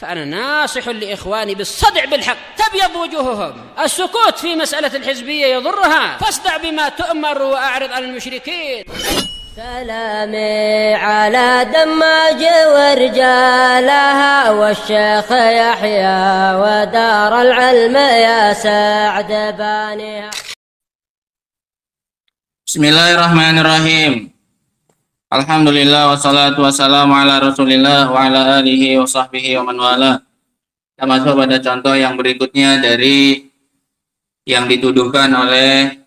فأنا ناصح لإخواني بالصدع بالحق تبيض وجوههم. السكوت في مسألة الحزبية يضرها، فاصدع بما تؤمر وأعرض عن المشركين. سلامي على دماج ورجالها والشيخ يحيى ودار العلم يا سعد بانيها. Bismillahirrahmanirrahim. Alhamdulillah wassalatu wassalamu ala Rasulillah wa ala alihi wa sahbihi wa man wala. Kita masuk pada contoh yang berikutnya dari yang dituduhkan oleh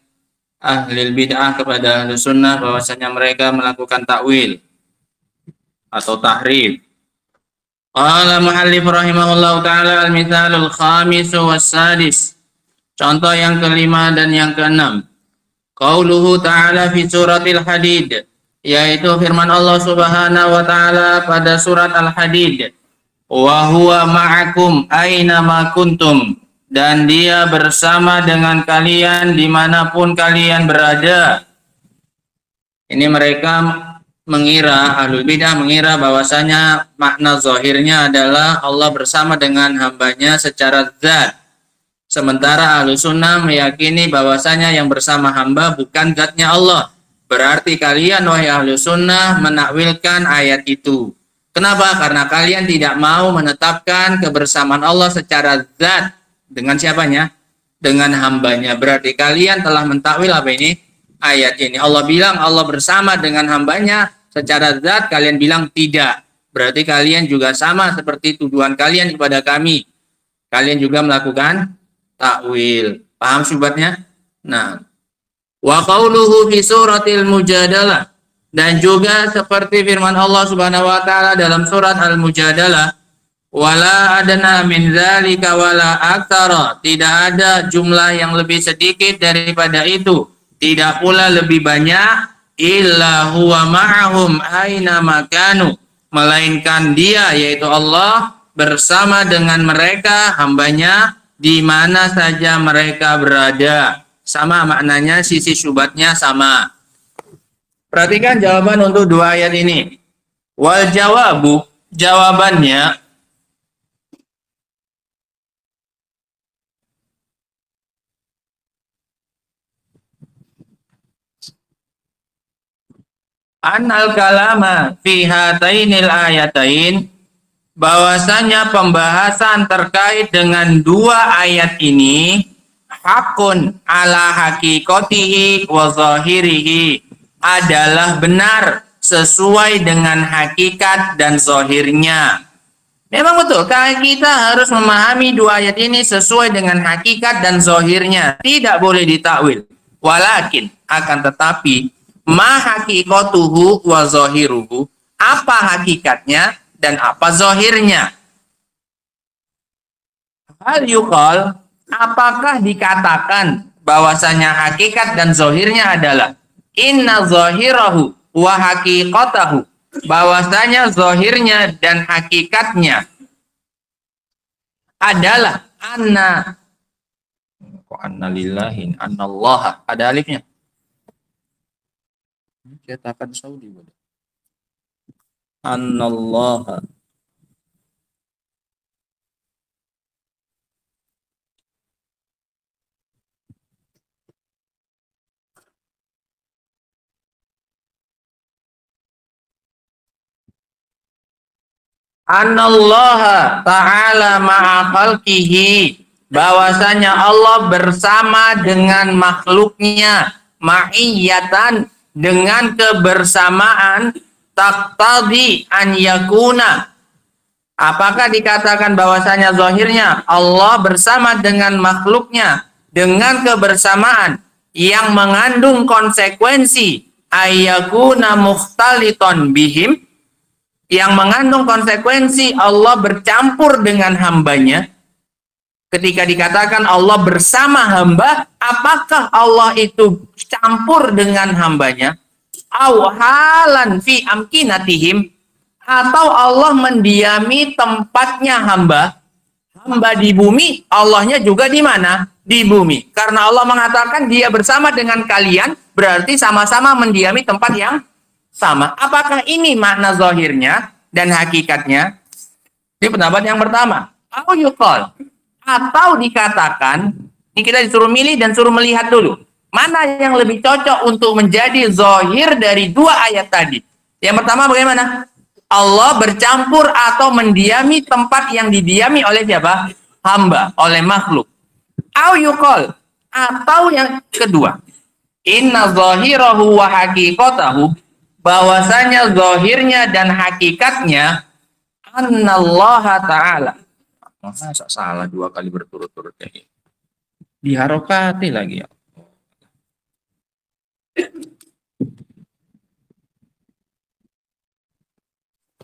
ahli bid'ah kepada ahli sunnah bahwasanya mereka melakukan takwil atau tahrif. Qala muhallif rahimahullahu ta'ala al-mithalul khamis was-sadis. Contoh yang kelima dan yang keenam. Qauluhu ta'ala fi suratil Hadid, yaitu firman Allah Subhanahu wa ta'ala pada surat Al-Hadid. Wa huwa ma'akum aina ma kuntum, dan dia bersama dengan kalian dimanapun kalian berada. Ini mereka mengira, ahlul bidah mengira bahwasanya makna zahirnya adalah Allah bersama dengan hambanya secara zat. Sementara ahlu sunnah meyakini bahwasanya yang bersama hamba bukan zatnya Allah. Berarti kalian wahai ahlu sunnah menakwilkan ayat itu. Kenapa? Karena kalian tidak mau menetapkan kebersamaan Allah secara zat. Dengan siapanya? Dengan hambanya. Berarti kalian telah mentakwil apa ini? Ayat ini. Allah bilang Allah bersama dengan hambanya secara zat, kalian bilang tidak. Berarti kalian juga sama seperti tuduhan kalian kepada kami. Kalian juga melakukan takwil. Paham syubhatnya? Nah, wa qauluhu fi suratil Mujadalah, dan juga seperti firman Allah Subhanahu wa taala dalam surat Al-Mujadalah, wala adna min dzalika wala aktsara, tidak ada jumlah yang lebih sedikit daripada itu, tidak pula lebih banyak, illa huwa ma'ahum aina makanu, melainkan dia yaitu Allah bersama dengan mereka hambanya di mana saja mereka berada. Sama maknanya, sisi syubhatnya sama. Perhatikan jawaban untuk dua ayat ini. Wal jawabu, jawabannya annal kalama fi hatainil ayatain, bahwasanya pembahasan terkait dengan dua ayat ini hakun ala hakikotihi wa zahirihi, adalah benar sesuai dengan hakikat dan zahirnya. Memang betul, kita harus memahami dua ayat ini sesuai dengan hakikat dan zahirnya, tidak boleh ditakwil. Walakin, akan tetapi, ma hakikotuhu wa zahiruhu, apa hakikatnya dan apa zahirnya. Hal yuqal, apakah dikatakan bahwasanya hakikat dan zahirnya adalah inna zahirahu wa haqiqatahu, bahwasanya zahirnya dan hakikatnya adalah anna lillahi annallaha, ada alifnya. Cetakan Saudi. Annallaha, Anallaha ta'ala ma'a khalqihi, bahwasanya Allah bersama dengan makhluknya, ma'iyatan, dengan kebersamaan, taqtadi an yakuna. Apakah dikatakan bahwasanya zahirnya Allah bersama dengan makhluknya dengan kebersamaan yang mengandung konsekuensi ayyakuna mukhtaliton bihim, yang mengandung konsekuensi Allah bercampur dengan hambanya. Ketika dikatakan Allah bersama hamba, apakah Allah itu campur dengan hambanya? Aw halan fi amkinatihim, atau Allah mendiami tempatnya hamba. Hamba di bumi, Allahnya juga di mana? Di bumi. Karena Allah mengatakan dia bersama dengan kalian, berarti sama-sama mendiami tempat yang sama. Apakah ini makna zahirnya dan hakikatnya? Ini pendapat yang pertama. Atau dikatakan, ini kita disuruh milih dan suruh melihat dulu. Mana yang lebih cocok untuk menjadi zahir dari dua ayat tadi? Yang pertama bagaimana? Allah bercampur atau mendiami tempat yang didiami oleh siapa? Hamba, oleh makhluk. Atau yang kedua. Inna zahirahu wa haqiqatahu, bahwasanya zahirnya dan hakikatnya annallaha ta'ala. Masa salah dua kali berturut-turut kayak gini. Diharokati lagi ya.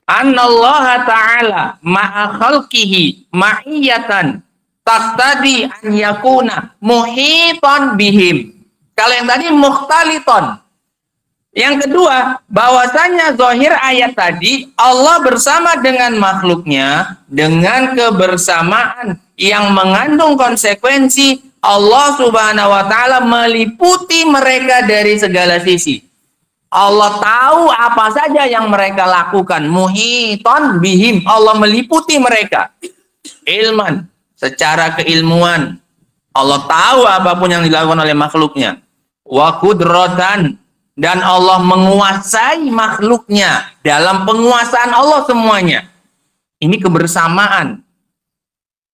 Annallaha ta'ala ma'a khalqihi ma'iyatan taqtadi an yakuna muhitan bihim. Kalau yang tadi mukhtaliton. Yang kedua, bahwasanya zahir ayat tadi Allah bersama dengan makhluknya dengan kebersamaan yang mengandung konsekuensi Allah Subhanahu wa taala meliputi mereka dari segala sisi. Allah tahu apa saja yang mereka lakukan. Muhiton bihim, Allah meliputi mereka. Ilman, secara keilmuan. Allah tahu apapun yang dilakukan oleh makhluknya. Wa qudratan, dan Allah menguasai makhluknya dalam penguasaan Allah semuanya. Ini kebersamaan.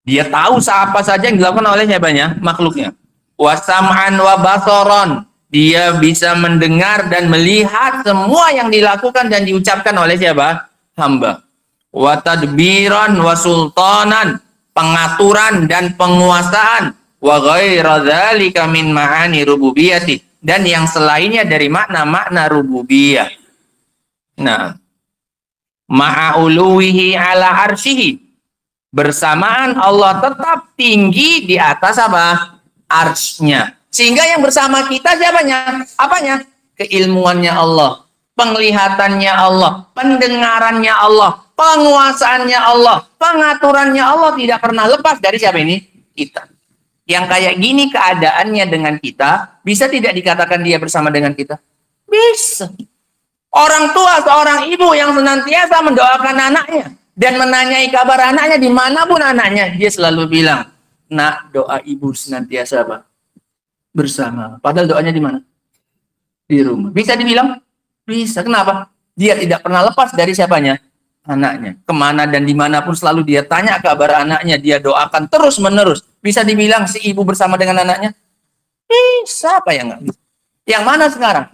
Dia tahu apa saja yang dilakukan oleh siapanya? Makhluknya. Wa sam'an wa basaron, dia bisa mendengar dan melihat semua yang dilakukan dan diucapkan oleh siapa? Hamba. Wa tadbiran wa sultanan, pengaturan dan penguasaan. Wa ghaira dzalika min ma'ani rububiyyati, dan yang selainnya dari makna-makna rububiyah. Nah, ma'uluwihi ala arsyihi, bersamaan Allah tetap tinggi di atas apa? Arsy-nya. Sehingga yang bersama kita siapanya? Apanya? Keilmuannya Allah, penglihatannya Allah, pendengarannya Allah, penguasaannya Allah, pengaturannya Allah tidak pernah lepas dari siapa ini? Kita. Yang kayak gini keadaannya dengan kita, bisa tidak dikatakan dia bersama dengan kita? Bisa. Orang tua, seorang ibu yang senantiasa mendoakan anaknya dan menanyai kabar anaknya dimanapun anaknya, dia selalu bilang, nak, doa ibu senantiasa apa? Bersama. Padahal doanya di mana? Di rumah. Bisa dibilang? Bisa. Kenapa? Dia tidak pernah lepas dari siapanya? Anaknya. Kemana dan dimanapun selalu dia tanya kabar anaknya, dia doakan terus menerus. Bisa dibilang si ibu bersama dengan anaknya? Bisa. Apa yang enggak bisa? Yang mana sekarang?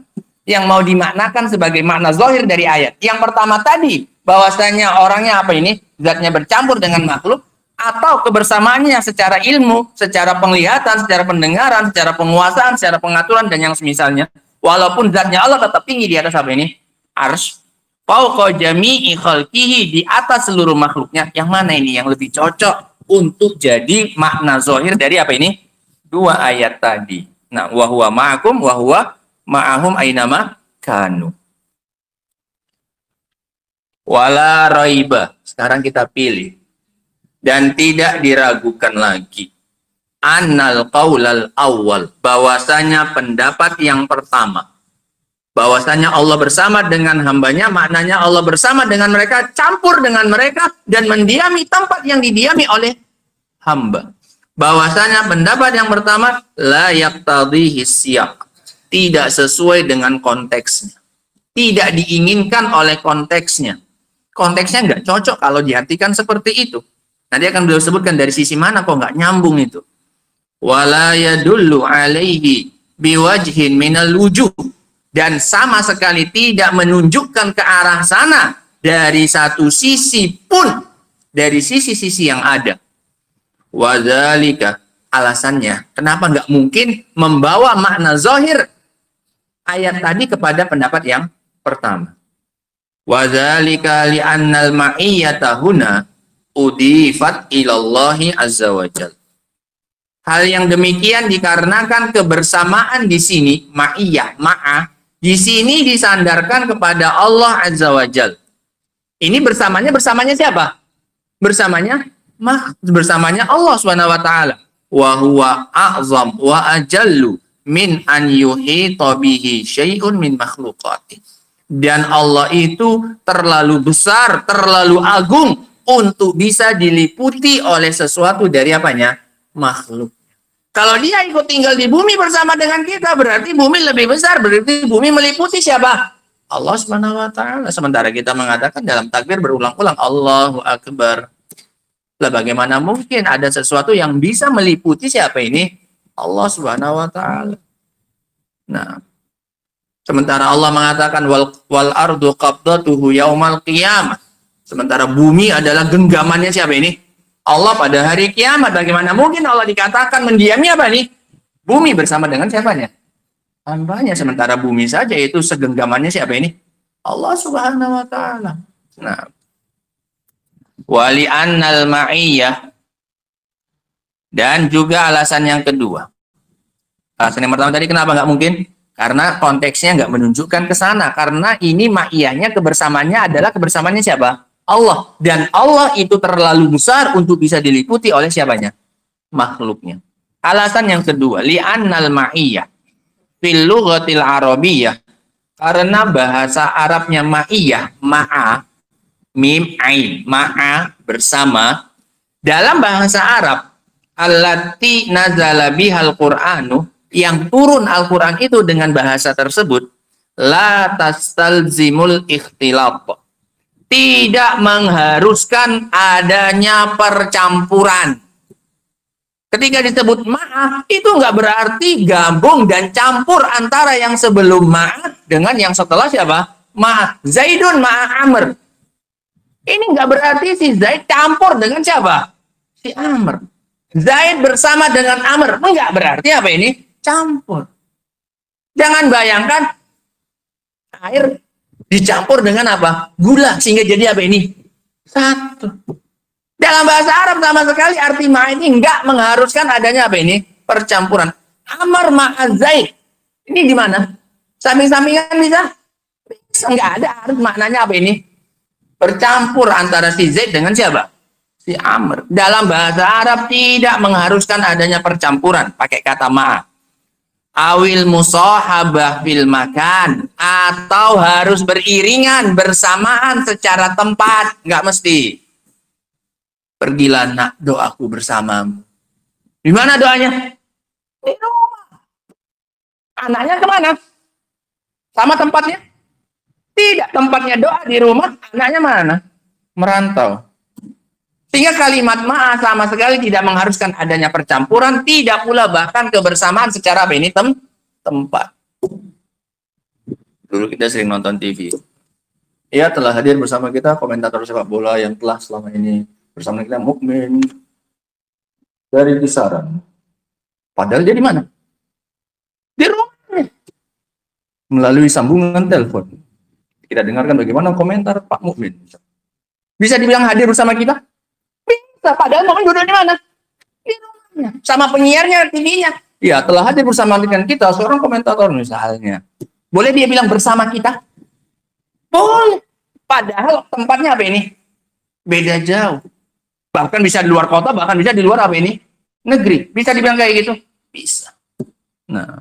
Yang mau dimaknakan sebagai makna zahir dari ayat. Yang pertama tadi, bahwasanya orangnya apa ini? Zatnya bercampur dengan makhluk, atau kebersamaannya secara ilmu, secara penglihatan, secara pendengaran, secara penguasaan, secara pengaturan, dan yang semisalnya. Walaupun zatnya Allah tetap tinggi di atas apa ini? Arsy. Fauqa jami'i khalqihi, di atas seluruh makhluknya. Yang mana ini yang lebih cocok untuk jadi makna zahir dari apa ini? Dua ayat tadi. Nah, wa huwa ma'akum wa huwa ma'ahum ainama kanu. Wala raiba. Sekarang kita pilih. Dan tidak diragukan lagi. Annal qaulal awal. Bahwasanya pendapat yang pertama. Bahwasanya Allah bersama dengan hambanya, maknanya Allah bersama dengan mereka, campur dengan mereka, dan mendiami tempat yang didiami oleh hamba. Bahwasanya pendapat yang pertama, la yaqtadhihi siyaq, tidak sesuai dengan konteksnya. Tidak diinginkan oleh konteksnya. Konteksnya nggak cocok kalau diartikan seperti itu. Nanti akan beliau sebutkan dari sisi mana kok nggak nyambung itu. Wala yadullu alaihi biwajhin minal wujuh, dan sama sekali tidak menunjukkan ke arah sana dari satu sisi pun dari sisi-sisi yang ada. Wadzalika, alasannya kenapa nggak mungkin membawa makna zahir ayat tadi kepada pendapat yang pertama. Wadzalika li'annal ma'iyyata huna udifat ilallahi azza wajalla. Hal yang demikian dikarenakan kebersamaan di sini, ma'iyah, ma'ah, di sini disandarkan kepada Allah Azza wa Jal. Ini bersamanya siapa? Bersamanya Allah Subhanahu wa taala. Wa huwa a'zam wa ajallu min an yuhita bihi syai'un min makhluqati. Dan Allah itu terlalu besar, terlalu agung untuk bisa diliputi oleh sesuatu dari apanya? Makhluk. Kalau dia ikut tinggal di bumi bersama dengan kita, berarti bumi lebih besar, berarti bumi meliputi siapa? Allah Subhanahu wa taala. Sementara kita mengatakan dalam takbir berulang-ulang Allahu Akbar. Lah bagaimana mungkin ada sesuatu yang bisa meliputi siapa ini? Allah Subhanahu wa taala. Nah, sementara Allah mengatakan wal ardu qabdatuhu yaumal qiyamah. Sementara bumi adalah genggamannya siapa ini? Allah pada hari kiamat. Bagaimana mungkin Allah dikatakan mendiami apa nih? Bumi bersama dengan siapanya? Hambanya. Sementara bumi saja itu segenggamannya siapa ini? Allah Subhanahu wa taala. Nah, wali annal ma'iyah, dan juga alasan yang kedua. Alasan yang pertama tadi kenapa nggak mungkin? Karena konteksnya nggak menunjukkan ke sana. Karena ini ma'iyahnya kebersamaannya adalah kebersamaannya siapa? Allah. Dan Allah itu terlalu besar untuk bisa diliputi oleh siapanya? Makhluknya. Alasan yang kedua, li'annal ma'iyah fil lughatil arabiyyah, karena bahasa Arabnya ma'iyah, ma'a, mim, ain, ma'a, bersama, dalam bahasa Arab, allati nazala bihal Qur'anu, yang turun Al-Quran itu dengan bahasa tersebut, la tastalzimul ikhtilat, tidak mengharuskan adanya percampuran. Ketika disebut ma'a, itu nggak berarti gabung dan campur antara yang sebelum ma'a dengan yang setelah siapa? Ma'a. Zaidun ma'a Amr. Ini nggak berarti si Zaid campur dengan siapa? Si Amr. Zaid bersama dengan Amr. Nggak berarti apa ini? Campur. Jangan bayangkan air dicampur dengan apa? Gula, sehingga jadi apa ini? Satu. Dalam bahasa Arab sama sekali arti ma'a ini enggak mengharuskan adanya apa ini? Percampuran. Amr ma'a Zaid. Ini di mana? Samping-sampingan bisa? Enggak ada harus maknanya apa ini? Bercampur antara si Zaid dengan siapa? Si Amr. Dalam bahasa Arab tidak mengharuskan adanya percampuran. Pakai kata ma'a. Awil musahabah fil makan, atau harus beriringan bersamaan secara tempat, nggak mesti. Pergilah nak, doaku bersamamu. Di mana doanya? Di rumah. Anaknya kemana? Sama tempatnya? Tidak, tempatnya doa di rumah, anaknya mana? Merantau. Sehingga kalimat ma'a sama sekali tidak mengharuskan adanya percampuran, tidak pula bahkan kebersamaan secara apa ini? Tempat. Dulu kita sering nonton TV. Ia telah hadir bersama kita komentator sepak bola yang telah selama ini bersama kita, Mukmin dari Kisaran. Padahal dia di mana? Di rumahnya. Melalui sambungan telepon. Kita dengarkan bagaimana komentar Pak Mukmin. Bisa dibilang hadir bersama kita? Bisa, padahal Mukmin duduk di mana? Di rumahnya. Sama penyiarnya, TV-nya. Ya, telah hadir bersama dengan kita seorang komentator misalnya. Boleh dia bilang bersama kita? Boleh. Padahal tempatnya apa ini? Beda jauh. Bahkan bisa di luar kota, bahkan bisa di luar apa ini? Negeri. Bisa dibilang kayak gitu? Bisa. Nah,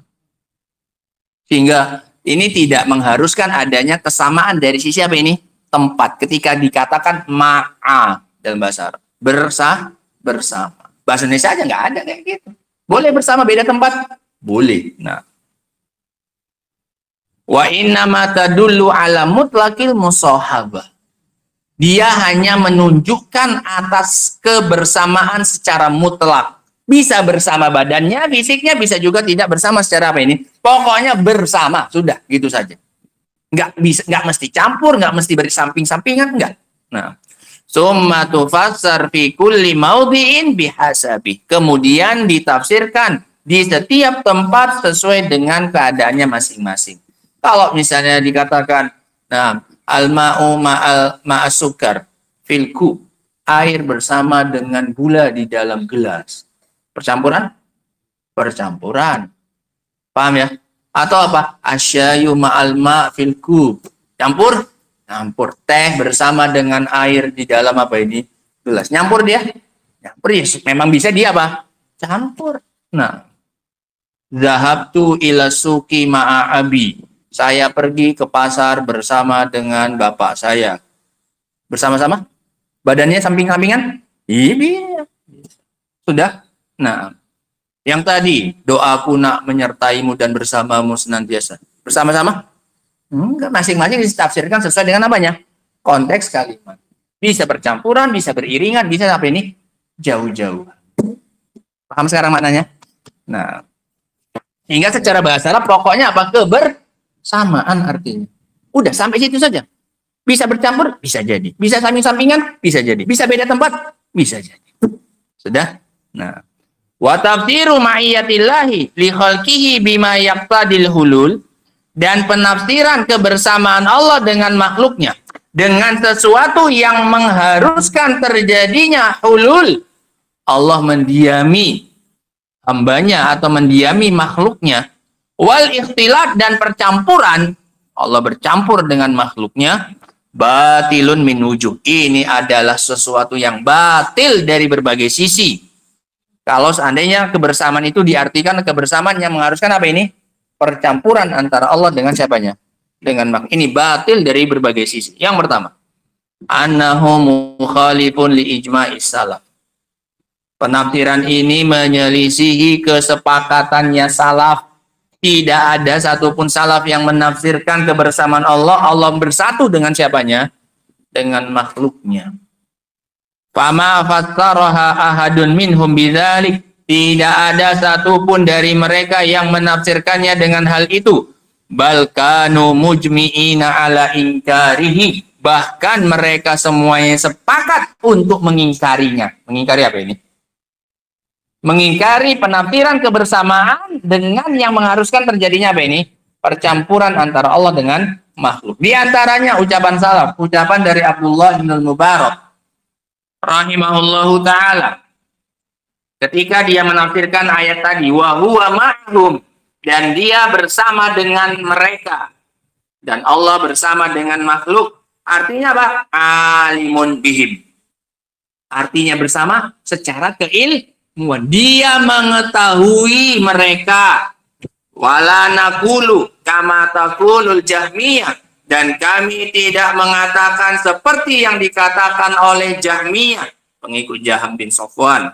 sehingga ini tidak mengharuskan adanya kesamaan dari sisi apa ini? Tempat. Ketika dikatakan ma'a dalam bahasa Arab. Bersama. Bahasa Indonesia aja nggak ada kayak gitu. Boleh bersama beda tempat? Boleh. Nah. Wa inna ma tadullu ala mutlaqil musahabah. Dia hanya menunjukkan atas kebersamaan secara mutlak. Bisa bersama badannya, fisiknya, bisa juga tidak bersama secara apa ini? Pokoknya bersama, sudah, gitu saja. Nggak mesti campur, nggak mesti bersamping-sampingan, nggak. Nah, summa tufassar fi kulli maudhi'in bihasabi. Kemudian ditafsirkan di setiap tempat sesuai dengan keadaannya masing-masing. Kalau misalnya dikatakan, nah, al-ma'u ma'as sukar fil kub, air bersama dengan gula di dalam gelas. Percampuran? Percampuran. Paham ya? Atau apa? Asyayu ma'al ma' fil kub. Campur? Campur. Teh bersama dengan air di dalam apa ini? Gelas. Nyampur dia? Nyampur ya. Memang bisa dia apa? Campur. Nah. Zahabtu ila suki ma'a abi. Saya pergi ke pasar bersama dengan bapak saya. Bersama-sama? Badannya samping-sampingan? Iya. Sudah? Nah, yang tadi, doaku nak menyertaimu dan bersamamu senantiasa. Bersama-sama? Enggak, masing-masing ditafsirkan sesuai dengan apanya? Konteks kalimat. Bisa bercampuran, bisa beriringan, bisa apa ini? Jauh-jauh. Paham sekarang maknanya? Nah, hingga secara bahasa Arab pokoknya apa? Kebersamaan artinya. Udah sampai situ saja. Bisa bercampur? Bisa jadi. Bisa samping-sampingan? Bisa jadi. Bisa beda tempat? Bisa jadi. Sudah? Nah, wa tafsiru ma'iyatillahi li khalqihi bima yaqtadil hulul, dan penafsiran kebersamaan Allah dengan makhluknya dengan sesuatu yang mengharuskan terjadinya hulul. Allah mendiami hambanya atau mendiami makhluknya. Wal ikhtilat, dan percampuran, Allah bercampur dengan makhluknya. Batilun min wujuh, ini adalah sesuatu yang batil dari berbagai sisi. Kalau seandainya kebersamaan itu diartikan kebersamaan yang mengharuskan apa ini? Percampuran antara Allah dengan siapanya? Dengan makhluk. Ini batil dari berbagai sisi. Yang pertama, annahu mukhalifun li ijma'is salaf. Penafsiran ini menyelisihi kesepakatannya salaf. Tidak ada satupun salaf yang menafsirkan kebersamaan Allah. Allah bersatu dengan siapanya? Dengan makhluknya. Fama fassaraha ahadun minhum bidzalik. Tidak ada satupun dari mereka yang menafsirkannya dengan hal itu. Bal kanu mujmi'ina ala inkarihi. Bahkan mereka semuanya sepakat untuk mengingkarinya. Mengingkari apa ini? Mengingkari penafsiran kebersamaan dengan yang mengharuskan terjadinya apa ini? Percampuran antara Allah dengan makhluk. Di antaranya ucapan salaf, ucapan dari Abdullah bin Mubarak rahimahullahu ta'ala. Ketika dia menafsirkan ayat tadi, wa huwa ma'hum, dan dia bersama dengan mereka. Dan Allah bersama dengan makhluk. Artinya apa? Alimun bihim. Artinya bersama secara keilmuan. Dia mengetahui mereka. Wala naqulu kama taqulul Jahmiyah, dan kami tidak mengatakan seperti yang dikatakan oleh Jahmiyah, pengikut Jaham bin Safwan.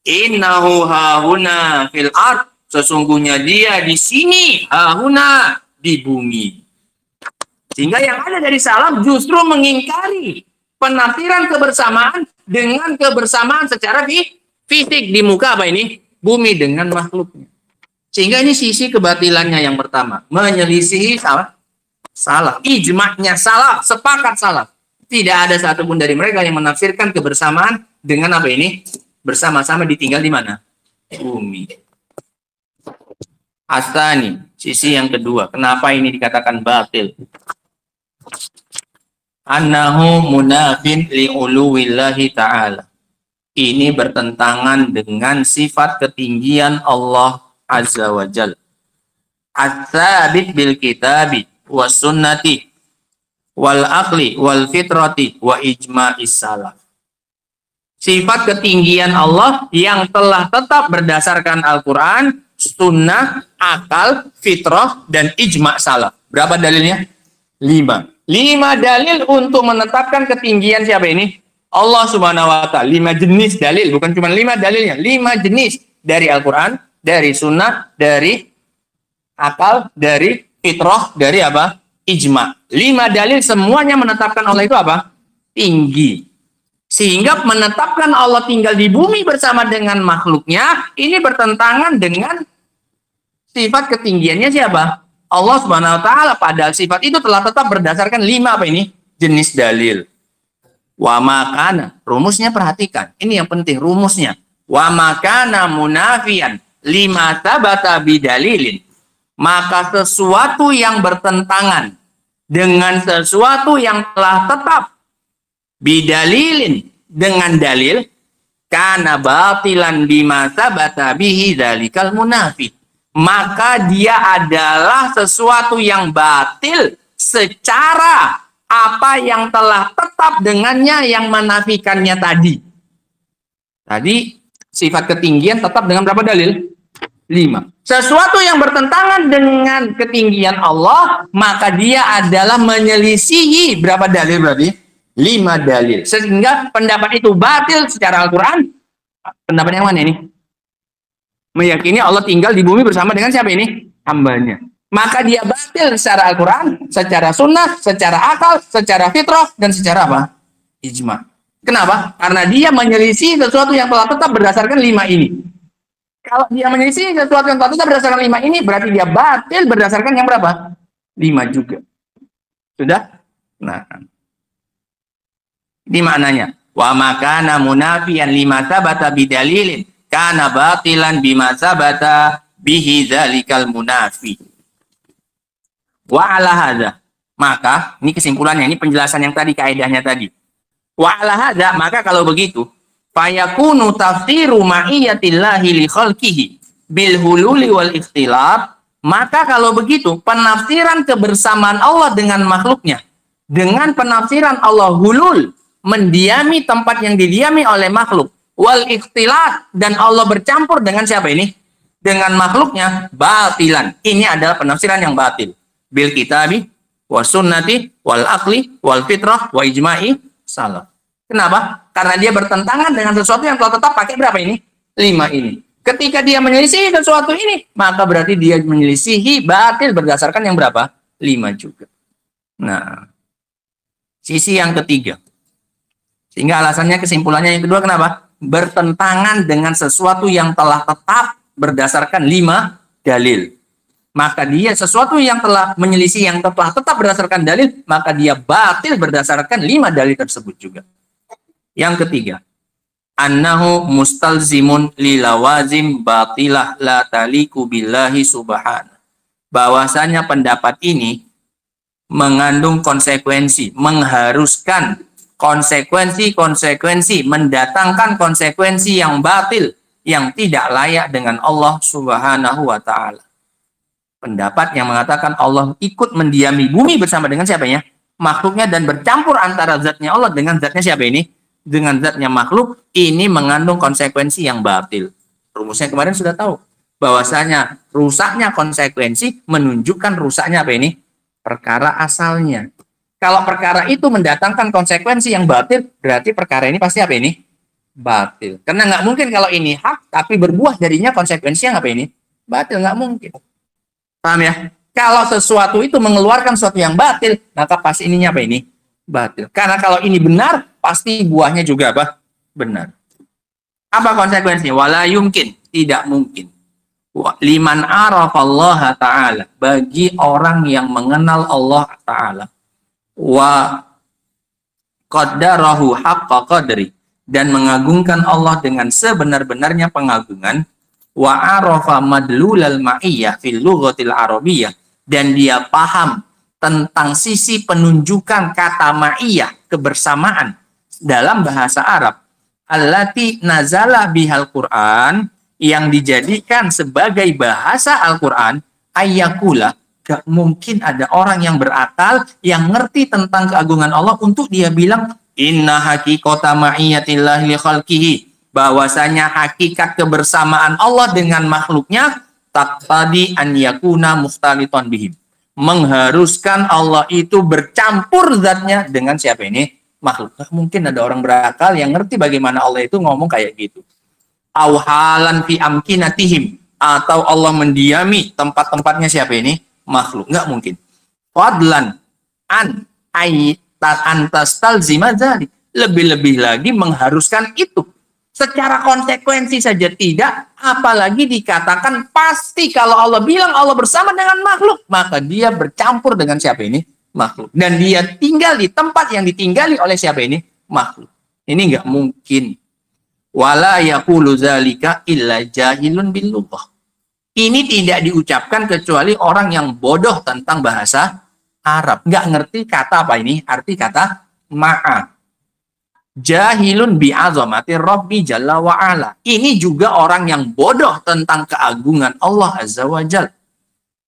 Innahu hahuna fil ard, sesungguhnya dia di sini, hahuna, di bumi. Sehingga yang ada dari salaf justru mengingkari penafsiran kebersamaan dengan kebersamaan secara fisik di muka apa ini? Bumi dengan makhluknya. Sehingga ini sisi kebatilannya yang pertama. Menyelisihi salah. Ijma'nya salah, sepakat salah. Tidak ada satupun dari mereka yang menafsirkan kebersamaan dengan apa ini? Bersama-sama ditinggal di mana? Bumi. Asani, sisi yang kedua. Kenapa ini dikatakan batil? Annahu munafin li'uluwillahi ta'ala. Ini bertentangan dengan sifat ketinggian Allah Azza wa Jal. As-sabit bil kitabi wa sunnati wal aqli wal fitrati wa ijma'is salaf. Sifat ketinggian Allah yang telah tetap berdasarkan Al-Quran, sunnah, akal, fitrah, dan ijma' salaf. Berapa dalilnya? 5. 5 dalil untuk menetapkan ketinggian siapa ini? Allah Subhanahu wa ta'ala. 5 jenis dalil, bukan cuma 5 dalilnya. 5 jenis dari Al-Quran, dari sunnah, dari akal, dari fitrah, dari apa? Ijma'. 5 dalil semuanya menetapkan Allah itu apa? Tinggi. Sehingga menetapkan Allah tinggal di bumi bersama dengan makhluknya, ini bertentangan dengan sifat ketinggiannya siapa? Allah Subhanahu wa ta'ala. Padahal sifat itu telah tetap berdasarkan 5 apa ini? Jenis dalil. Wa makana. Rumusnya perhatikan. Ini yang penting rumusnya. Wa makana munafian lima tabata bidalilin. Maka sesuatu yang bertentangan dengan sesuatu yang telah tetap bidalilin dengan dalil, kana batilan bima tabata bihi dzalikal munafi, maka dia adalah sesuatu yang batil secara apa yang telah tetap dengannya yang menafikannya tadi. Tadi sifat ketinggian tetap dengan berapa dalil? 5. Sesuatu yang bertentangan dengan ketinggian Allah, maka dia adalah menyelisihi berapa dalil berarti? 5 dalil. Sehingga pendapat itu batil secara Al-Quran. Pendapat yang mana ini? Meyakini Allah tinggal di bumi bersama dengan siapa ini? Hambanya. Maka dia batil secara Al-Quran, secara sunnah, secara akal, secara fitrah, dan secara apa? Ijma. Kenapa? Karena dia menyelisih sesuatu yang telah tetap berdasarkan 5 ini. Kalau dia menyelisih sesuatu yang telah tetap berdasarkan 5 ini, berarti dia batil berdasarkan yang berapa? 5 juga. Sudah? Nah. Ini maknanya. Wa makana munafiyan lima sabata bidalilin kana batilan bima sabata bihi dzalikal munafi. Wa ala hadza. Maka, ini kesimpulannya, ini penjelasan yang tadi, kaidahnya tadi. Wa ala hadza, maka kalau begitu, fayakunu tafsiru ma'iyatillahi li khalqihi bil hululi wal ikhtilaf, maka kalau begitu, penafsiran kebersamaan Allah dengan makhluknya, dengan penafsiran Allah hulul, mendiami tempat yang didiami oleh makhluk, wal ikhtilat, dan Allah bercampur dengan siapa ini? Dengan makhluknya, batilan. Ini adalah penafsiran yang batil. Bil kitabi, wa sunnati, wal aqli, wal fitrah, wa ijma'i, salaf. Kenapa? Karena dia bertentangan dengan sesuatu yang telah tetap pakai berapa ini? 5 ini. Ketika dia menyelisihi sesuatu ini, maka berarti dia menyelisihi batil berdasarkan yang berapa? 5 juga. Nah, sisi yang ketiga. Sehingga alasannya, kesimpulannya yang kedua, kenapa? Bertentangan dengan sesuatu yang telah tetap berdasarkan 5 dalil. Maka dia sesuatu yang telah menyelisih yang telah tetap berdasarkan dalil, maka dia batil berdasarkan 5 dalil tersebut juga. Yang ketiga, annahu mustalzimun lilawazim batilah la taliku billahi subhanahu. Bahwasanya pendapat ini mengandung konsekuensi, mengharuskan konsekuensi, mendatangkan konsekuensi yang batil, yang tidak layak dengan Allah Subhanahu wa Ta'ala. Pendapat yang mengatakan Allah ikut mendiami bumi bersama dengan siapanya? Makhluknya, dan bercampur antara zatnya Allah dengan zatnya siapa ini? Dengan zatnya makhluk, ini mengandung konsekuensi yang batil. Rumusnya kemarin sudah tahu. Bahwasanya rusaknya konsekuensi menunjukkan rusaknya apa ini? Perkara asalnya. Kalau perkara itu mendatangkan konsekuensi yang batil, berarti perkara ini pasti apa ini? Batil. Karena nggak mungkin kalau ini hak, tapi berbuah jadinya konsekuensi yang apa ini? Batil, nggak mungkin. Paham ya? Kalau sesuatu itu mengeluarkan sesuatu yang batil, maka pasti ininya apa ini? Batil. Karena kalau ini benar, pasti buahnya juga apa? Benar. Apa konsekuensinya? Wala yumkin. Tidak mungkin. Liman arafallaha ta'ala. Bagi orang yang mengenal Allah ta'ala. Wa qaddarahu haqqa qadri, dan mengagungkan Allah dengan sebenar-benarnya pengagungan, wa arafa madlulal ma'iyyah fil lughatil arabiyyah, dan dia paham tentang sisi penunjukan kata ma'iyyah, kebersamaan dalam bahasa Arab, allati nazala bihal Quran, yang dijadikan sebagai bahasa Al-Quran, ayyakula, gak mungkin ada orang yang berakal yang ngerti tentang keagungan Allah untuk dia bilang inna haqiqata ma'iyyatillahi li khalqihi, bahwasanya hakikat kebersamaan Allah dengan makhluknya taqtadi an yakuna mukhtalitan bihim, mengharuskan Allah itu bercampur zatnya dengan siapa ini? Makhluk. Gak mungkin ada orang berakal yang ngerti bagaimana Allah itu ngomong kayak gitu. Auhalan fi amkinatihim, atau Allah mendiami tempat-tempatnya siapa ini? Makhluk. Nggak mungkin. Fadlan an antastalzima dzalik, lebih-lebih lagi mengharuskan itu. Secara konsekuensi saja tidak, apalagi dikatakan pasti kalau Allah bilang Allah bersama dengan makhluk, maka dia bercampur dengan siapa ini? Makhluk. Dan dia tinggal di tempat yang ditinggali oleh siapa ini? Makhluk. Ini nggak mungkin. Wala yaqulu dzalika illa jahilun bil lughah. Ini tidak diucapkan kecuali orang yang bodoh tentang bahasa Arab. Nggak ngerti kata apa ini? Arti kata ma'a. Jahilun bi'azamati Rabbi Jalla wa'ala. Ini juga orang yang bodoh tentang keagungan Allah Azza wa Jal.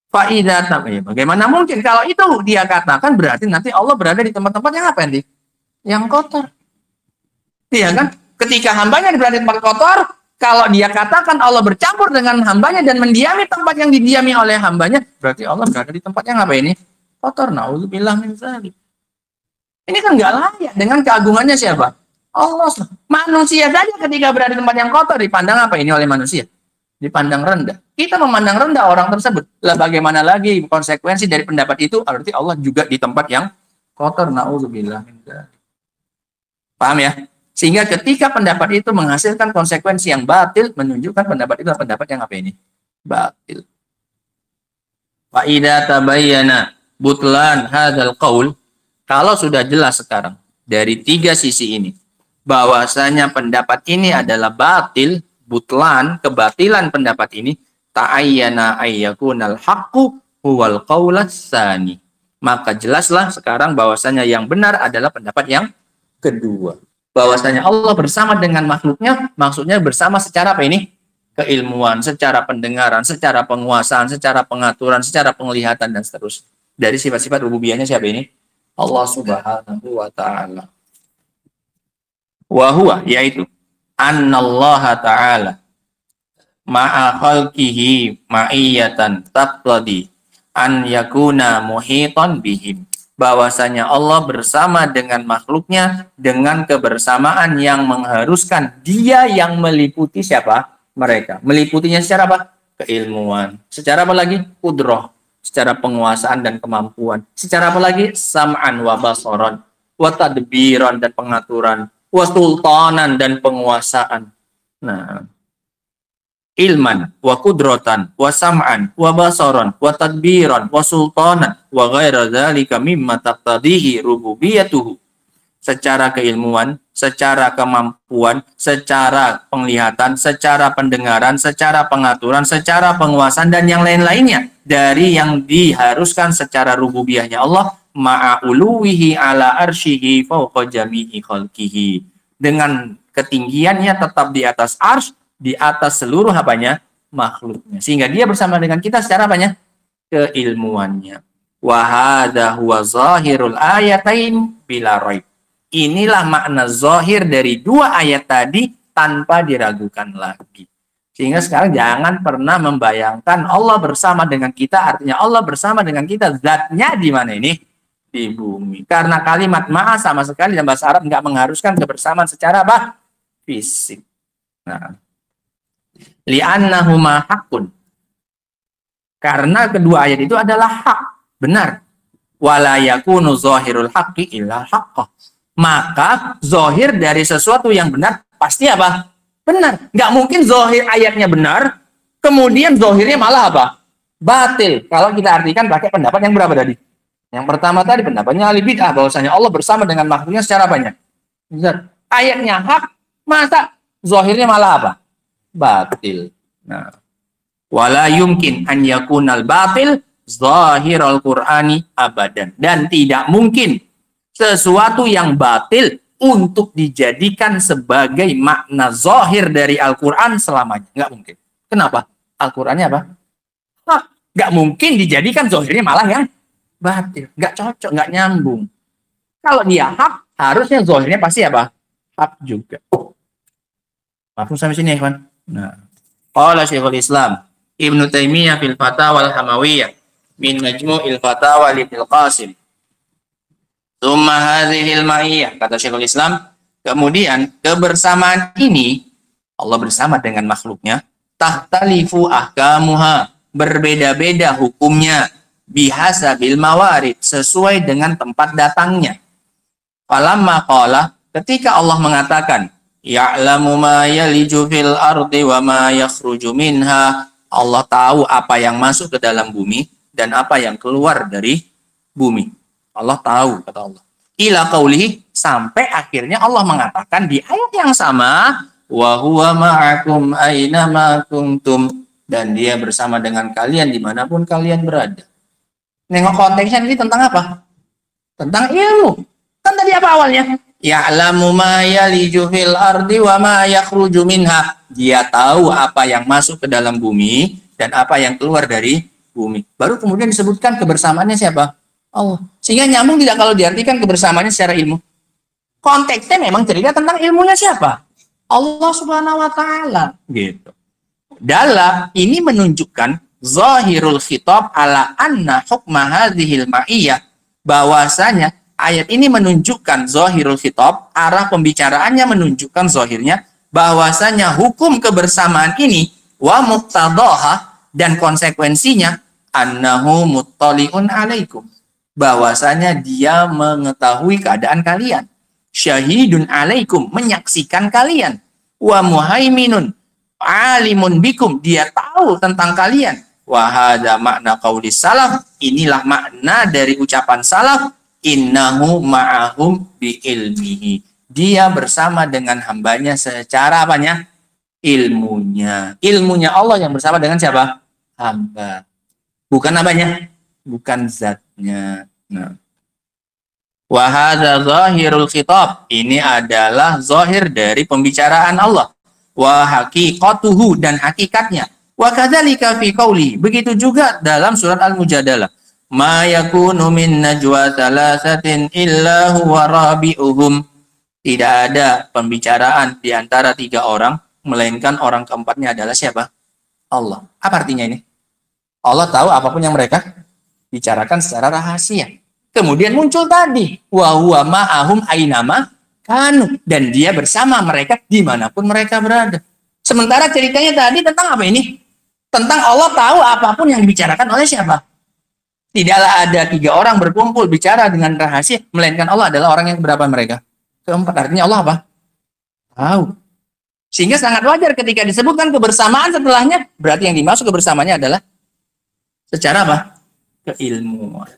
Bagaimana mungkin kalau itu dia katakan, berarti nanti Allah berada di tempat-tempat yang apa nanti? Yang kotor. Iya kan? Ketika hambanya berada di tempat kotor, kalau dia katakan Allah bercampur dengan hambanya dan mendiami tempat yang didiami oleh hambanya, berarti Allah berada di tempat yang apa ini? Kotor. Na'udzubillah min dzalik. Ini kan nggak layak dengan keagungannya siapa? Allah. Manusia saja ketika berada di tempat yang kotor dipandang apa ini oleh manusia? Dipandang rendah. Kita memandang rendah orang tersebut. Lah bagaimana lagi konsekuensi dari pendapat itu? Berarti Allah juga di tempat yang kotor. Nauzubillah. Paham ya? Sehingga ketika pendapat itu menghasilkan konsekuensi yang batil, menunjukkan pendapat itu pendapat yang apa ini? Batil. Fa idza tabayyana butlan hadzal qaul, kalau sudah jelas sekarang dari tiga sisi ini bahwasanya pendapat ini adalah batil, butlan, kebatilan pendapat ini, ta'ayyana ayyakunal haqqu huwal qaulas tsani. Maka jelaslah sekarang bahwasanya yang benar adalah pendapat yang kedua. Bahwasanya Allah bersama dengan makhluknya, maksudnya bersama secara apa ini? Keilmuan, secara pendengaran, secara penguasaan, secara pengaturan, secara penglihatan dan seterusnya. Dari sifat-sifat rububiyahnya siapa ini? Allah Subhanahu wa ta'ala. Wa huwa, yaitu annallaha ta'ala ma'a khalqihi ma'iyatan taqtadi an yakuna muhitan bihim. Bahwasanya Allah bersama dengan makhluknya dengan kebersamaan yang mengharuskan dia yang meliputi siapa? Mereka. Meliputinya secara apa? Keilmuan. Secara apa lagi? Qudrah. Secara penguasaan dan kemampuan. Secara apa lagi? Sam'an wa basaran, wa tadbiran dan pengaturan, wa sultanan dan penguasaan. Nah, ilman wa qudratan wa sam'an wa basaran wa tadbiran wa sultanan wa ghaira dzalika mimma taqtadihi rububiyatuhu. Secara keilmuan, secara kemampuan, secara penglihatan, secara pendengaran, secara pengaturan, secara penguasaan dan yang lain-lainnya dari yang diharuskan secara rububiyahnya Allah ma'uluwihi ala arsyihi fawqa jami'i khalqihi. Dengan ketinggiannya tetap di atas arsy, di atas seluruh apanya? Makhluknya. Sehingga dia bersama dengan kita secara apanya? Keilmuannya. Wa hadza huwa zahirul ayatain bila raib. Inilah makna zahir dari dua ayat tadi tanpa diragukan lagi. Sehingga sekarang jangan pernah membayangkan Allah bersama dengan kita, artinya Allah bersama dengan kita, zatnya di mana ini? Di bumi. Karena kalimat ma'a sama sekali dalam bahasa Arab nggak mengharuskan kebersamaan secara apa? Fisik. Nah, li'annahuma haqqun. Karena kedua ayat itu adalah hak, benar. Wala yakunu zahirul haqqi illa haqqah. Maka zahir dari sesuatu yang benar pasti apa? Benar. Nggak mungkin zahir ayatnya benar, kemudian zahirnya malah apa? Batil. Kalau kita artikan pakai pendapat yang berapa tadi? Yang pertama tadi pendapatnya ahli bid'ah, bahwasanya Allah bersama dengan makhluknya secara banyak. Ayatnya hak, masa zahirnya malah apa? Batil. Nah, wala yumkin an yakunal batil zahirul Qur'ani abadan. Dan tidak mungkin sesuatu yang batil untuk dijadikan sebagai makna zahir dari Al-Quran selamanya. Nggak mungkin. Kenapa? Al-Qurannya apa? Hak. Nggak mungkin dijadikan zahirnya malah yang batil. Nggak cocok, nggak nyambung. Kalau dia hak, harusnya zahirnya pasti apa? Hak juga. Maafkan sampai sini ya, kawan. Nah, qala Syekhul Islam Ibnu Taimiyah fil Fatawa al-Hamawiyah min Majmu'il Fatawa Ibnu Qasim. Tsumma hadhil ma'iyah, kata Syekhul Islam, kemudian kebersamaan ini Allah bersama dengan makhluknya, tahtalifu ahkamuha, berbeda-beda hukumnya, bihasabil mawarid, sesuai dengan tempat datangnya. Falamma qala, ketika Allah mengatakan ya'lamu ma yaliju fil ardi wa ma yakhruju minha, Allah tahu apa yang masuk ke dalam bumi dan apa yang keluar dari bumi. Allah tahu, kata Allah. Ila qaulihi, sampai akhirnya Allah mengatakan di ayat yang sama, wa huwa ma'akum aina ma kuntum, dan dia bersama dengan kalian dimanapun kalian berada. Nengok konteksnya ini tentang apa? Tentang ilmu. Kan tadi apa awalnya? Ya'lamu ma yaliju fil ardi wa ma yakhruju minha. Dia tahu apa yang masuk ke dalam bumi dan apa yang keluar dari bumi. Baru kemudian disebutkan kebersamaannya siapa? Allah. Sehingga nyambung tidak kalau diartikan kebersamaannya secara ilmu. Konteksnya memang cerita tentang ilmunya siapa? Allah Subhanahu wa taala, gitu. Dalam ini menunjukkan zahirul khitab ala anna hukma hadhil ma'iyah, bahwasanya Ayat ini menunjukkan zahirul khitab, arah pembicaraannya menunjukkan zahirnya bahwasanya hukum kebersamaan ini wa muqtadaha dan konsekuensinya annahu muttaliun alaikum, bahwasanya dia mengetahui keadaan kalian, syahidun alaikum, menyaksikan kalian, wa muhaiminun alimun bikum, dia tahu tentang kalian. Wa hadza makna qaulis salaf, inilah makna dari ucapan salaf, innahu ma'ahum bi ilmihi, dia bersama dengan hambanya secara apanya? Ilmunya. Ilmunya Allah yang bersama dengan siapa? Hamba. Bukan apanya? Bukan zatnya. Nah. Wa hadza zahirul khitab, ini adalah zahir dari pembicaraan Allah. Wa haqiqatuhu, dan hakikatnya. Wa kadzalika fi qauli, begitu juga dalam surat Al-Mujadalah. Ma yakunu min najwa thalathatin illa huwa rabi'uhum, tidak ada pembicaraan di antara 3 orang melainkan orang keempatnya adalah siapa? Allah. Apa artinya ini? Allah tahu apapun yang mereka bicarakan secara rahasia. Kemudian muncul tadi, wa huwa ma'ahum ainama kanu, dan dia bersama mereka dimanapun mereka berada. Sementara ceritanya tadi tentang apa ini? Tentang Allah tahu apapun yang dibicarakan oleh siapa? Tidaklah ada 3 orang berkumpul bicara dengan rahasia, melainkan Allah adalah orang yang berapa mereka? Keempat. Artinya Allah apa? Tahu. Sehingga sangat wajar ketika disebutkan kebersamaan setelahnya, berarti yang dimaksud kebersamaannya adalah secara apa? Keilmuan.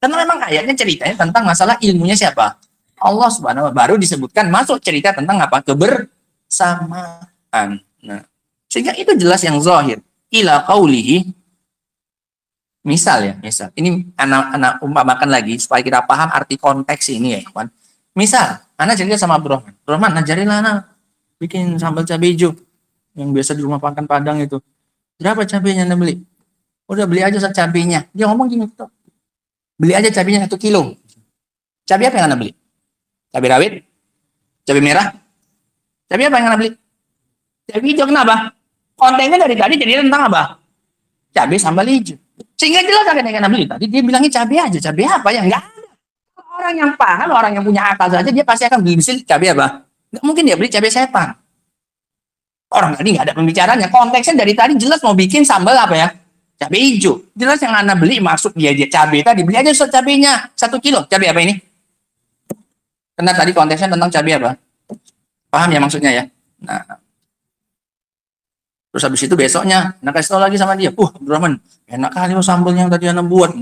Karena memang ayatnya ceritanya tentang masalah ilmunya siapa? Allah Subhanahu wa ta'ala. Baru disebutkan masuk cerita tentang apa? Kebersamaan. Nah, sehingga itu jelas yang zahir. Ila qaulihi, misal ya, misal. Ini anak umpamakan lagi supaya kita paham arti konteks ini ya, kawan. Misal, anak cerita sama Abdurrahman. Abdurrahman, ajarilah anak bikin sambal cabai hijau yang biasa di rumah makan Padang itu. Berapa cabainya Anda beli? Udah beli aja cabainya. Dia ngomong gini tuh. Beli aja cabainya 1 kilo. Cabai apa yang Anda beli? Cabai rawit? Cabai merah? Cabai apa yang Anda beli? Cabai hijau. Kenapa? Kontennya dari tadi jadi tentang apa? Cabai sambal hijau. Sehingga jelas kan yang Anda beli tadi. Dia bilangnya cabai aja. Cabai apa? Ya enggak ada. Orang yang paham, orang yang punya akal saja, dia pasti akan beli cabai apa? Nggak mungkin dia beli cabai setan. Orang tadi nggak ada pembicaranya. Konteksnya dari tadi jelas mau bikin sambal apa ya? Cabai hijau. Jelas yang Anda beli maksud dia cabai tadi. Beli aja cabainya 1 kilo. Cabai apa ini? Karena tadi konteksnya tentang cabai apa? Paham ya maksudnya ya? Nah. Terus habis itu besoknya, Anda kasih tahu lagi sama dia. Abdurrahman, enak kali sambal yang tadi Anda buat.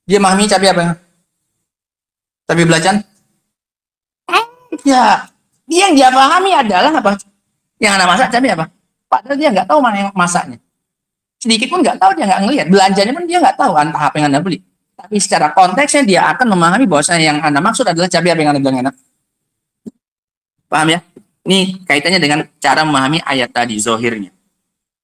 Dia memahami cabai apa ya? Cabai belacan? Ya. Dia yang dia pahami adalah apa? Yang Anda masak cabai apa? Padahal dia nggak tahu mana yang masaknya. Sedikit pun nggak tahu, dia nggak ngelihat. Belanjanya pun dia nggak tahu entah apa yang Anda beli. Tapi secara konteksnya dia akan memahami bahwasanya yang Anda maksud adalah cabai apa yang Anda bilang enak. Paham ya? Ini kaitannya dengan cara memahami ayat tadi, zohirnya.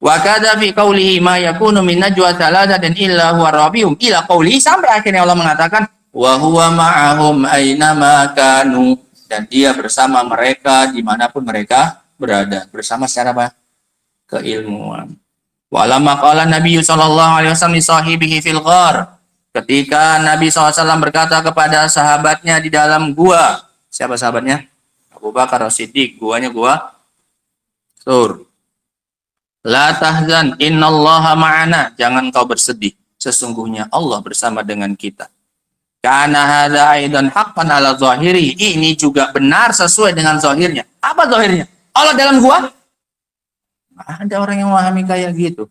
Wa kadza fi qaulihi ma yakunu min najwa thalathatin illa huwa rabi'um ila qaulihi, sampai akhirnya Allah mengatakan wa huwa ma'ahum aina ma kanu, dan dia bersama mereka dimanapun mereka berada. Bersama secara apa? Keilmuan. Walamma qala Nabi sallallahu alaihi wasallam li sahibihi fil ghar, ketika Nabi SAW berkata kepada sahabatnya di dalam gua. Siapa sahabatnya? Abu Bakar As-Siddiq. Guanya gua Tur. La tahzan innallaha ma'ana, jangan kau bersedih, sesungguhnya Allah bersama dengan kita. Kana hadza aidan haqqan ala zahiri, ini juga benar sesuai dengan zahirnya. Apa zahirnya? Allah dalam gua? Ada orang yang memahami kayak gitu.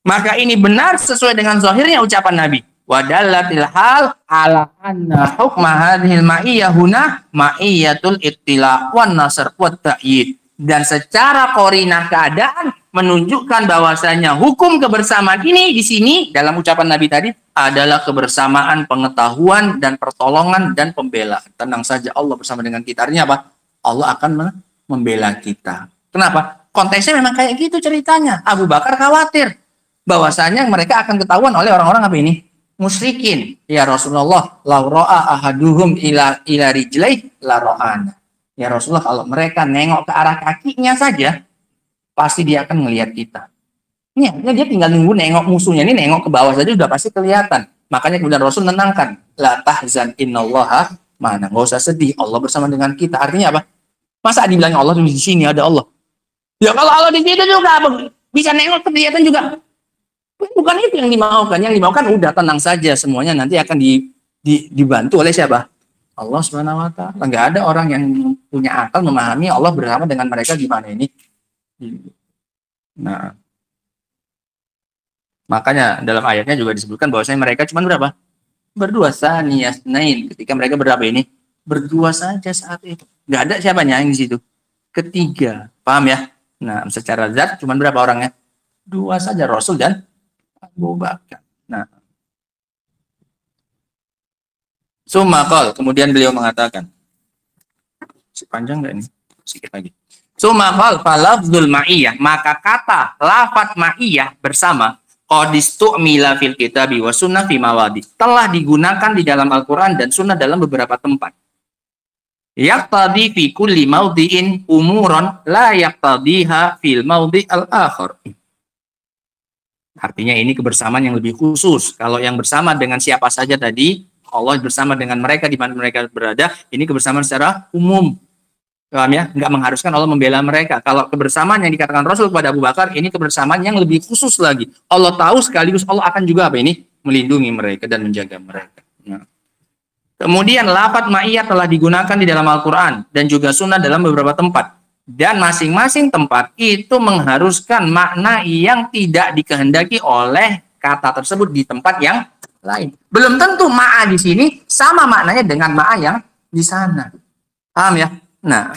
Maka ini benar sesuai dengan zahirnya ucapan Nabi. Wa dallatil hal ala anna hukma hadhil ma'iyyah huna ma'iyyatul ittila' wan nasr wa ta'yid. Dan secara korinah keadaan menunjukkan bahwasanya hukum kebersamaan ini di sini dalam ucapan Nabi tadi adalah kebersamaan pengetahuan dan pertolongan dan pembelaan. Tenang saja, Allah bersama dengan kita. Artinya apa? Allah akan membela kita. Kenapa? Konteksnya memang kayak gitu ceritanya. Abu Bakar khawatir bahwasanya mereka akan ketahuan oleh orang-orang apa ini? Musyrikin. Ya Rasulullah, la ra'a ahaduhum ila rijlai la ra'ana. Ya Rasulullah, kalau mereka nengok ke arah kakinya saja, pasti dia akan melihat kita. Ini dia tinggal nunggu nengok musuhnya, ini nengok ke bawah saja sudah pasti kelihatan. Makanya kemudian Rasul menenangkan. La tahzan innallaha ma'ana. Nggak usah sedih, Allah bersama dengan kita. Artinya apa? Masa dibilangnya Allah di sini ada Allah? Ya kalau Allah di situ juga bisa nengok kelihatan juga. Bukan itu yang dimaukan. Yang dimaukan udah tenang saja, semuanya nanti akan dibantu oleh siapa? Allah Subhanahu wa taala. Enggak ada orang yang punya akal memahami Allah bersama dengan mereka gimana ini. Nah, makanya dalam ayatnya juga disebutkan bahwasanya mereka cuma berapa? Berdua, saniyasnain. Ketika mereka berapa ini? Berdua saja saat itu. Enggak ada siapanya yang di situ. Ketiga. Paham ya? Nah, secara zat cuma berapa orangnya? Dua saja, Rasul dan Abu Bakar. Nah, Sumakol, kemudian beliau mengatakan, sepanjang nggak ini? Sedikit lagi. Sumakol, falafzul ma'iyah, maka kata lafat ma'iyah bersama qadistu'mila fil kitabi wa sunnah fi mawadi, telah digunakan di dalam Al-Quran dan sunnah dalam beberapa tempat. Yaqtadi fi kulli mawdi'in umuron la yaqtadiha fil mawdi' al-akhar. Artinya ini kebersamaan yang lebih khusus. Kalau yang bersama dengan siapa saja tadi, Allah bersama dengan mereka di mana mereka berada, ini kebersamaan secara umum. Paham ya? Enggak mengharuskan Allah membela mereka. Kalau kebersamaan yang dikatakan Rasul kepada Abu Bakar, ini kebersamaan yang lebih khusus lagi. Allah tahu sekaligus Allah akan juga apa ini? Melindungi mereka dan menjaga mereka. Nah. Kemudian lafaz ma'iyah telah digunakan di dalam Al-Quran dan juga sunnah dalam beberapa tempat. Dan masing-masing tempat itu mengharuskan makna yang tidak dikehendaki oleh kata tersebut di tempat yang lain. Belum tentu ma'a di sini sama maknanya dengan ma'a yang di sana. Paham ya? Nah,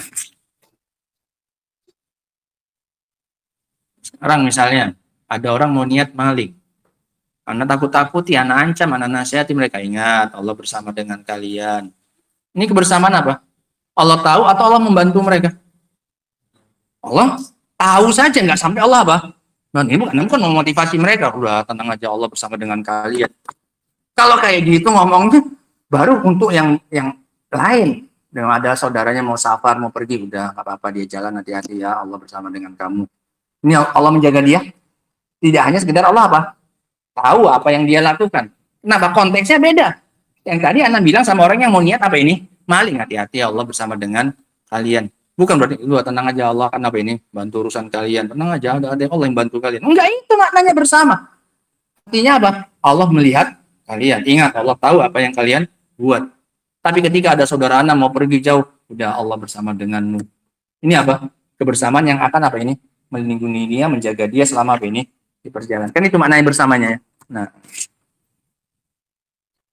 sekarang misalnya ada orang mau niat maling. Anak takut-takuti, anak ancam, anak nasihati mereka. Ingat, Allah bersama dengan kalian. Ini kebersamaan apa? Allah tahu atau Allah membantu mereka? Allah tahu saja, nggak sampai Allah apa? Nah, ini bukan memotivasi mereka. Udah, tenang aja, Allah bersama dengan kalian. Kalau kayak gitu ngomongnya baru untuk yang lain. Dengan ada saudaranya mau safar, mau pergi, udah nggak apa-apa, dia jalan, hati-hati ya, Allah bersama dengan kamu. Ini Allah menjaga dia. Tidak hanya sekedar Allah apa? Tahu apa yang dia lakukan. Kenapa? Konteksnya beda. Yang tadi Anda bilang sama orang yang mau niat apa ini? Maling, hati-hati ya, Allah bersama dengan kalian. Bukan berarti, lu tenang aja, Allah akan apa ini? Bantu urusan kalian. Tenang aja, ada Allah yang bantu kalian. Enggak, itu maknanya bersama. Artinya apa? Allah melihat kalian. Ingat, Allah tahu apa yang kalian buat. Tapi ketika ada saudara Anda mau pergi jauh, udah Allah bersama denganmu. Ini apa? Kebersamaan yang akan apa ini? Melindungi dia, menjaga dia selama apa ini? Di perjalanan. Kan itu maknanya bersamanya ya. Nah.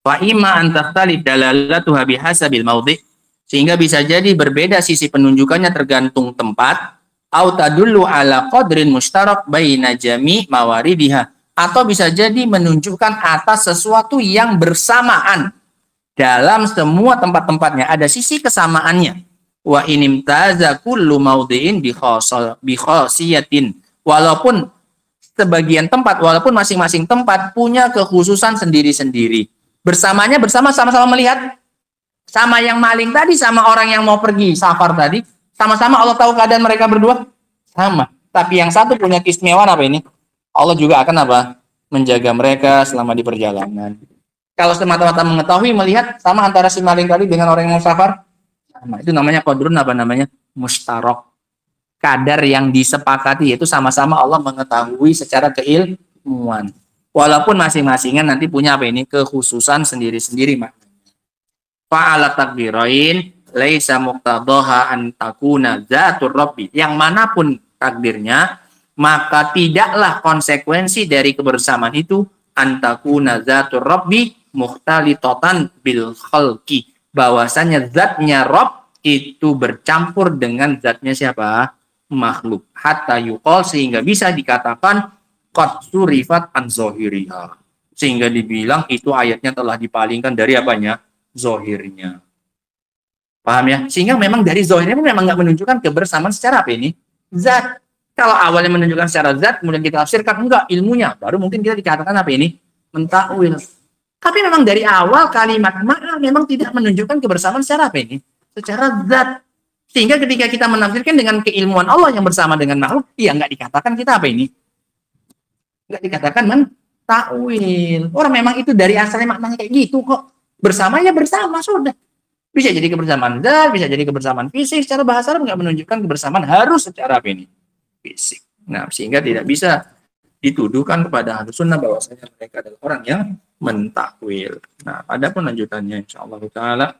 Wa imma an takhtalif dalalatuha bihasabil mawdi', sehingga bisa jadi berbeda sisi penunjukannya tergantung tempat, au tadullu ala qadrin mushtarak baina jami' mawaridiha, atau bisa jadi menunjukkan atas sesuatu yang bersamaan dalam semua tempat-tempatnya, ada sisi kesamaannya. Wa inimtaza kullu mawdi'in bi khasiyatin, walaupun sebagian tempat, walaupun masing-masing tempat punya kekhususan sendiri-sendiri. Bersamanya bersama, sama-sama melihat. Sama yang maling tadi, sama orang yang mau pergi safar tadi, sama-sama Allah tahu keadaan mereka berdua, sama. Tapi yang satu punya keistimewaan apa ini? Allah juga akan apa? Menjaga mereka selama di perjalanan. Kalau semata-mata mengetahui, melihat, sama antara si maling tadi dengan orang yang mau safar, sama. Itu namanya qadrun, apa namanya? Mustarok. Kadar yang disepakati, yaitu sama-sama Allah mengetahui secara keilmuan. Walaupun masing-masingnya nanti punya apa ini? Kekhususan sendiri-sendiri, Mak. Fa'ala takdirain laisa muqtadaha an takuna zatur rabbi, yang manapun takdirnya, maka tidaklah konsekuensi dari kebersamaan itu an takuna zatur rabbi mukhtalitotan bil khalqi, bahwasanya zatnya Rabb itu bercampur dengan zatnya siapa? Makhluk. Hatta yuqal, sehingga bisa dikatakan qad surifat an zahiriha, sehingga dibilang itu ayatnya telah dipalingkan dari apanya? Zohirnya. Paham ya? Sehingga memang dari zohirnya memang nggak menunjukkan kebersamaan secara apa ini? Zat. Kalau awalnya menunjukkan secara zat, kemudian kita tafsirkan enggak ilmunya, baru mungkin kita dikatakan apa ini? Mentakwil. Tapi memang dari awal kalimat ma'a memang tidak menunjukkan kebersamaan secara apa ini? Secara zat. Sehingga ketika kita menafsirkan dengan keilmuan Allah yang bersama dengan makhluk, ya nggak dikatakan kita apa ini? Nggak dikatakan mentakwil. Orang memang itu dari asalnya maknanya kayak gitu kok. Bersama ya bersama, sudah. Bisa jadi kebersamaan zat, bisa jadi kebersamaan fisik. Secara bahasa Arab nggak menunjukkan kebersamaan harus secara apa ini? Fisik. Nah, sehingga tidak bisa dituduhkan kepada Ahlus Sunnah bahwasanya mereka adalah orang yang mentakwil. Nah, adapun lanjutannya insyaallah taala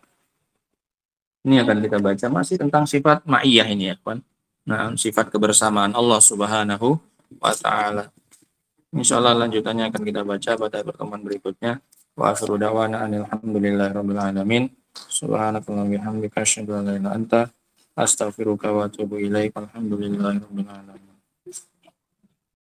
ini akan kita baca masih tentang sifat ma'iyah ini ya, kawan. Nah, sifat kebersamaan Allah Subhanahu wa taala. Insyaallah lanjutannya akan kita baca pada pertemuan berikutnya. Wa akhiru da'wana alhamdulillahirabbil alamin. Subhanakallahumma wa bihamdika asyhadu an la ilaha illa anta astaghfiruka wa atubu ilaik. Alhamdulillahirabbil alamin.